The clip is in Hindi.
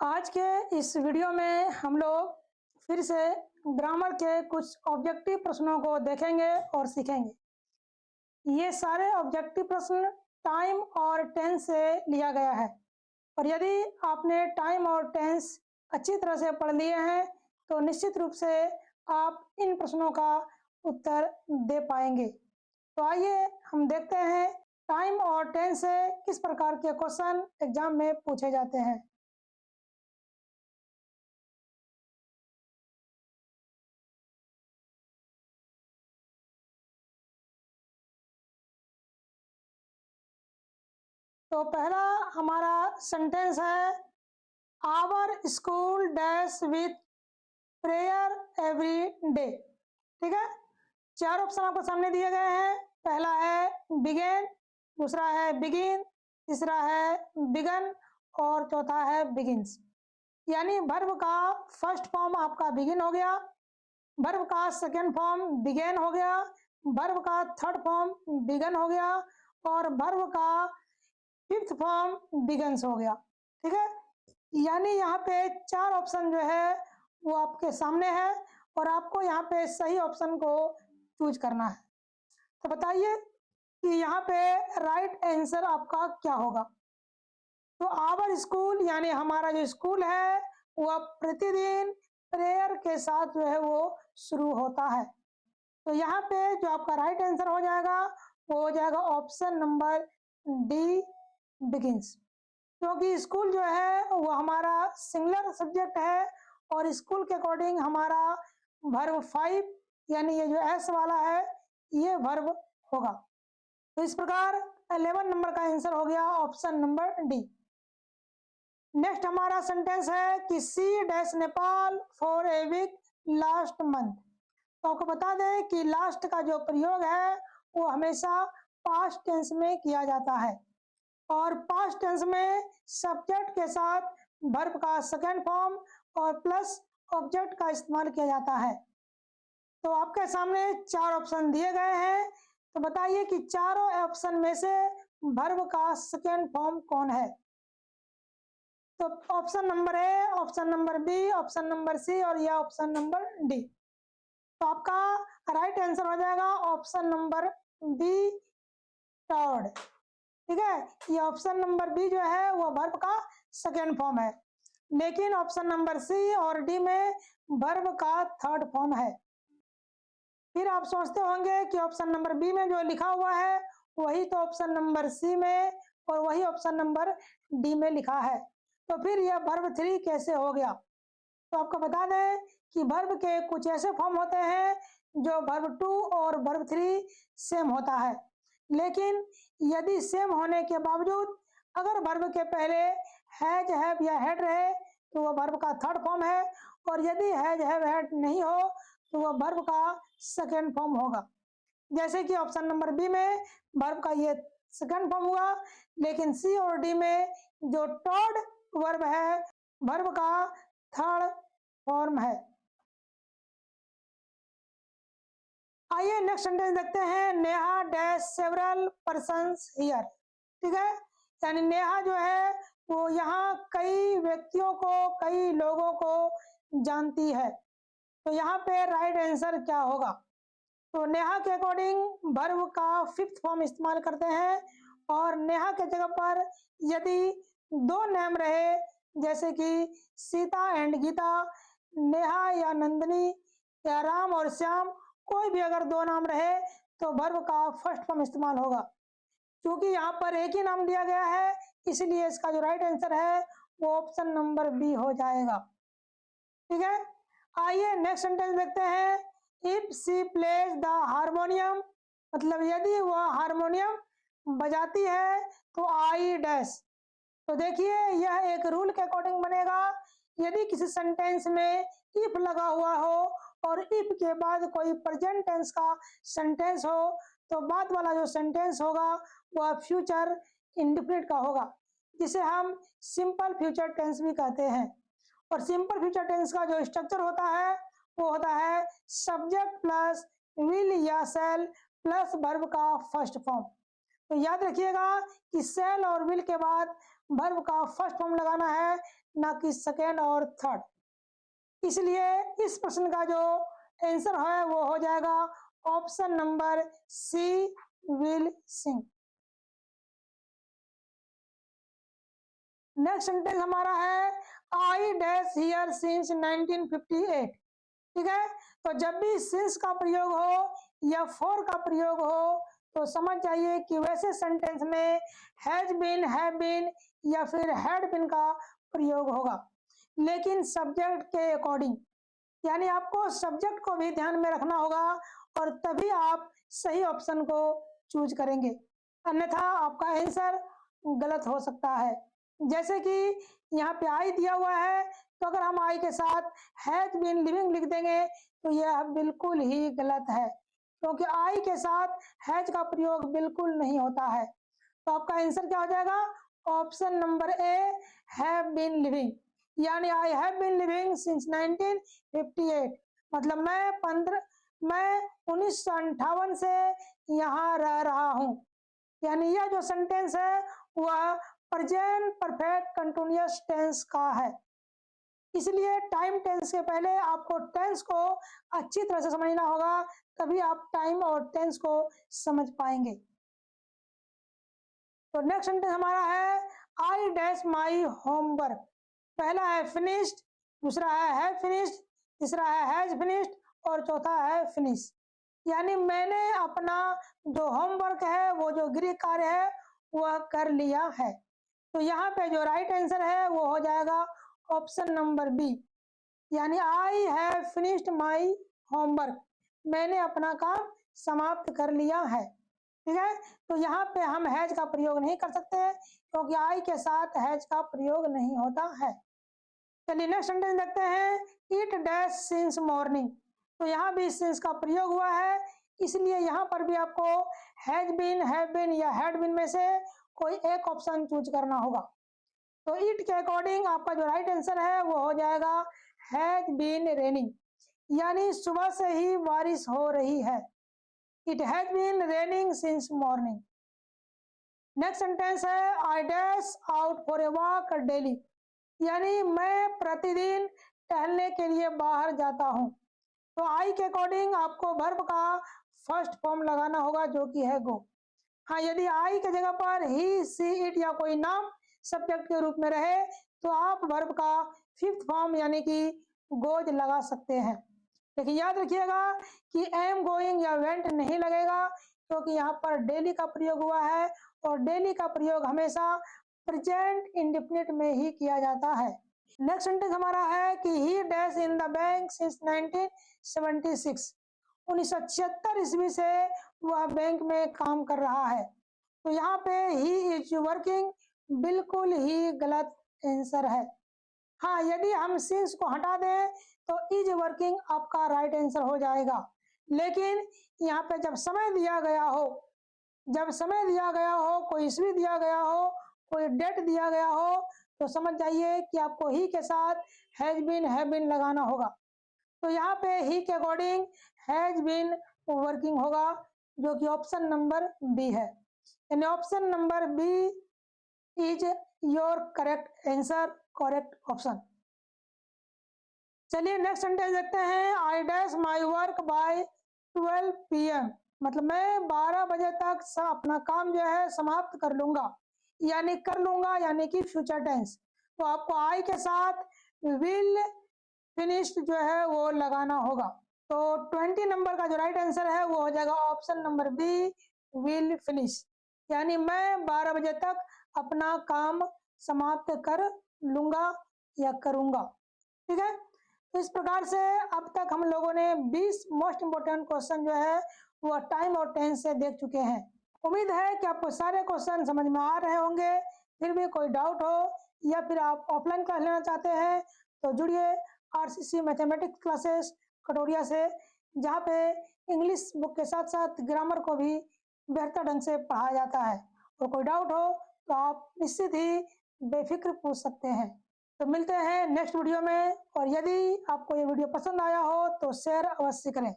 आज के इस वीडियो में हम लोग फिर से ग्रामर के कुछ ऑब्जेक्टिव प्रश्नों को देखेंगे और सीखेंगे। ये सारे ऑब्जेक्टिव प्रश्न टाइम और टेंस से लिया गया है और यदि आपने टाइम और टेंस अच्छी तरह से पढ़ लिए हैं तो निश्चित रूप से आप इन प्रश्नों का उत्तर दे पाएंगे। तो आइए हम देखते हैं टाइम और टेंस से किस प्रकार के क्वेश्चन एग्जाम में पूछे जाते हैं। तो पहला हमारा सेंटेंस है, our school dash with prayer every day. ठीक है, चार ऑप्शन आपको सामने दिए गए हैं। पहला है बिगेन, दूसरा है बिगिन, तीसरा है बिगन और चौथा है बिगिंस। यानी वर्ब का फर्स्ट फॉर्म आपका बिगिन हो गया, वर्ब का सेकेंड फॉर्म बिगेन हो गया, वर्ब का थर्ड फॉर्म बिगन हो गया और वर्ब का फिफ्थ फॉर्म बिगन्स हो गया। ठीक है, यानी यहाँ पे चार ऑप्शन जो है वो आपके सामने है और आपको यहाँ पे सही ऑप्शन को चूज करना है। तो बताइए कि यहाँ पे राइट आंसर आपका क्या होगा। तो आवर स्कूल यानी हमारा जो स्कूल है वह प्रतिदिन प्रेयर के साथ जो है वो शुरू होता है। तो यहाँ पे जो आपका राइट आंसर हो जाएगा वो हो जाएगा ऑप्शन नंबर डी, बिगिंस। क्योंकि स्कूल जो है वो हमारा सिंगुलर सब्जेक्ट है और स्कूल के अकॉर्डिंग हमारा वर्ब 5 यानी ये जो एस वाला है ये वर्ब होगा। तो इस प्रकार 11 नंबर का आंसर हो गया ऑप्शन नंबर डी। नेक्स्ट हमारा सेंटेंस है कि she dash Nepal for a week last month. तो आपको बता दें कि लास्ट का जो प्रयोग है वो हमेशा पास्ट टेंस में किया जाता है और पास्ट टेंस में सब्जेक्ट के साथ वर्ब का सेकेंड फॉर्म और प्लस ऑब्जेक्ट का इस्तेमाल किया जाता है। तो आपके सामने चार ऑप्शन दिए गए हैं, तो बताइए कि चारों ऑप्शन में से वर्ब का सेकेंड फॉर्म कौन है। तो option number A, option number B, option number C और यह ऑप्शन नंबर डी। तो आपका राइट आंसर हो जाएगा ऑप्शन नंबर बी, थर्ड। ठीक है, ये ऑप्शन नंबर बी जो है वो वर्ब का सेकेंड फॉर्म है, लेकिन ऑप्शन नंबर सी और डी में वर्ब का थर्ड फॉर्म है। फिर आप सोचते होंगे कि ऑप्शन नंबर बी में जो लिखा हुआ है वही तो ऑप्शन नंबर सी में और वही ऑप्शन नंबर डी में लिखा है, तो फिर यह वर्ब 3 कैसे हो गया। तो आपको बता दें कि वर्ब के कुछ ऐसे फॉर्म होते हैं जो वर्ब 2 और वर्ब 3 सेम होता है, लेकिन यदि सेम होने के बावजूद अगर वर्ब के पहले हैज, हैव या हैड रहे तो वह वर्ब का थर्ड फॉर्म है और यदि हैज, हैव, हैड नहीं हो तो वह वर्ब का सेकेंड फॉर्म होगा। जैसे कि ऑप्शन नंबर बी में वर्ब का ये सेकेंड फॉर्म हुआ, लेकिन सी और डी में जो थर्ड वर्ब है वर्ब का थर्ड फॉर्म है। आइए नेक्स्ट सेंटेंस देखते हैं, Neha dash several persons here. ठीक है, यानी नेहा जो है वो यहाँ कई व्यक्तियों को, कई लोगों को जानती है। तो यहाँ पे राइट आंसर क्या होगा। तो नेहा के अकॉर्डिंग वर्ब का फिफ्थ फॉर्म इस्तेमाल करते हैं और नेहा के जगह पर यदि दो नाम रहे जैसे कि सीता एंड गीता, नेहा या नंदिनी या राम और श्याम, कोई भी अगर दो नाम रहे तो वर्ब का फर्स्ट फॉर्म इस्तेमाल होगा। क्योंकि यहाँ पर एक ही नाम दिया गया है इसलिए इसका जो राइट आंसर है वो ऑप्शन नंबर बी हो जाएगा। ठीक है, आइए नेक्स्ट सेंटेंस देखते हैं, if she plays the harmonium, मतलब यदि वह हारमोनियम बजाती है तो आई डैश। तो देखिए यह एक रूल के अकॉर्डिंग बनेगा, यदि किसी सेंटेंस में इफ लगा हुआ हो और इफ के बाद कोई प्रेजेंट टेंस का सेंटेंस हो तो बाद वाला जो सेंटेंस होगा वह फ्यूचर इंडेफिनिट का होगा, जिसे हम सिंपल फ्यूचर टेंस भी कहते हैं। और सिंपल फ्यूचर टेंस का जो स्ट्रक्चर होता है वो होता है सब्जेक्ट प्लस विल या शैल प्लस वर्ब का फर्स्ट फॉर्म। तो याद रखिएगा कि शैल और विल के बाद वर्ब का फर्स्ट फॉर्म लगाना है, ना कि सेकेंड और थर्ड। इसलिए इस प्रश्न का जो आंसर है वो हो जाएगा option number C, will sing. Next sentence हमारा है आई डैश हियर सिंस 1958। ठीक है, तो जब भी सिंस का प्रयोग हो या फॉर का प्रयोग हो तो समझ जाइए कि वैसे सेंटेंस में हैज बीन, हैव बीन या फिर हैड बीन का प्रयोग होगा, लेकिन सब्जेक्ट के अकॉर्डिंग, यानी आपको सब्जेक्ट को भी ध्यान में रखना होगा और तभी आप सही ऑप्शन को चूज करेंगे, अन्यथा आपका आंसर गलत हो सकता है। जैसे कि यहाँ पे आई दिया हुआ है, तो अगर हम आई के साथ हैज बीन लिविंग लिख देंगे तो यह बिल्कुल ही गलत है, क्योंकि आई के साथ हैज का प्रयोग बिल्कुल नहीं होता है। तो आपका आंसर क्या हो जाएगा? Option number A, have been living, यानी I have been living since 1958, मतलब मैं 1958 से यहाँ रह रहा हूँ। यानी यह जो सेंटेंस है वह प्रेजेंट परफेक्ट कंटिन्यूअस टेंस का है, इसलिए टाइम टेंस के पहले आपको टेंस को अच्छी तरह से समझना होगा, तभी आप टाइम और टेंस को समझ पाएंगे। तो नेक्स्ट सेंटेंस हमारा है आई डैश माई होमवर्क। पहला है फिनिश्ड, दूसरा है फिनिश्ड, तीसरा है हैज फिनिश्ड और चौथा है फिनिश। यानी मैंने अपना जो होमवर्क है, वो जो गृह कार्य है, वह कर लिया है। तो यहाँ पे जो राइट आंसर है वो हो जाएगा ऑप्शन नंबर बी, यानी I have finished my homework, मैंने अपना काम समाप्त कर लिया है। ठीक है, तो यहाँ पे हम हैज का प्रयोग नहीं कर सकते क्योंकि आई के साथ हैज का प्रयोग नहीं होता है। चलिए नेक्स्ट सेंटेंस देखते हैं, इट डैश सिंस मॉर्निंग। तो यहाँ भी सिंस का प्रयोग हुआ है, इसलिए यहाँ पर भी आपको हैज बीन, हैव बीन या हैड बीन में से कोई एक ऑप्शन चूज करना होगा। तो इट के अकॉर्डिंग आपका जो राइट आंसर है वो हो जाएगा हैज बीन रेनिंग, यानी सुबह से ही बारिश हो रही है। It has been raining since morning. Next sentence है I dash out for a walk daily, यानी मैं प्रतिदिन टहलने के लिए बाहर जाता हूँ। तो आई के अकॉर्डिंग आपको वर्ब का फर्स्ट फॉर्म लगाना होगा जो कि है गो। हाँ, यदि आई के जगह पर ही, सी, इट या कोई नाम सब्जेक्ट के रूप में रहे तो आप वर्ब का फिफ्थ फॉर्म यानी कि गोज लगा सकते हैं, लेकिन याद रखिएगा कि एम गोइंग या वेंट नहीं लगेगा, क्योंकि यहाँ पर डेली का प्रयोग हुआ है और डेली का प्रयोग हमेशा प्रेजेंट इंडेफिनिट में ही किया जाता है। नेक्स्ट सेंटेंस हमारा है कि ही dash in the bank since 1976। 1976 ईस्वी से वह बैंक में काम कर रहा है। तो यहाँ पे ही इज वर्किंग बिल्कुल ही गलत आंसर है। हाँ, यदि हम सिंस को हटा दें तो इज वर्किंग आपका राइट आंसर हो जाएगा, लेकिन यहाँ पे जब समय दिया गया हो, कोई ईस्वी दिया गया हो, कोई डेट दिया गया हो, तो समझ जाइए कि आपको ही के साथ हैज बीन, हैव बीन लगाना होगा। तो यहाँ पे ही के अकॉर्डिंग हैज बीन वर्किंग होगा, जो कि ऑप्शन नंबर बी है, यानी option number B is your correct answer, correct option. चलिए नेक्स्ट सेंटेंस देखते हैं, I dash my work by 12 PM, मतलब मैं 12 बजे तक अपना काम जो है समाप्त कर लूंगा, यानी कि फ्यूचर टेंस। तो आपको आई के साथ विल फिनिश्ड जो है वो लगाना होगा। तो 20 नंबर का जो राइट आंसर है वो हो जाएगा option number B, will finish, यानी मैं 12 बजे तक अपना काम समाप्त कर लूंगा या करूंगा। ठीक है, तो इस प्रकार से अब तक हम लोगों ने 20 मोस्ट इंपोर्टेंट क्वेश्चन जो है वो टाइम और टेंस से देख चुके हैं। उम्मीद है कि आपको सारे क्वेश्चन समझ में आ रहे होंगे। फिर भी कोई डाउट हो या फिर आप ऑफलाइन क्लास लेना चाहते हैं तो जुड़िए RCC मैथमेटिक्स क्लासेस कटोरिया से, जहाँ पे इंग्लिश बुक के साथ साथ ग्रामर को भी बेहतर ढंग से पढ़ाया जाता है। और कोई डाउट हो तो आप निश्चित ही बेफिक्र पूछ सकते हैं। तो मिलते हैं नेक्स्ट वीडियो में, और यदि आपको ये वीडियो पसंद आया हो तो शेयर अवश्य करें।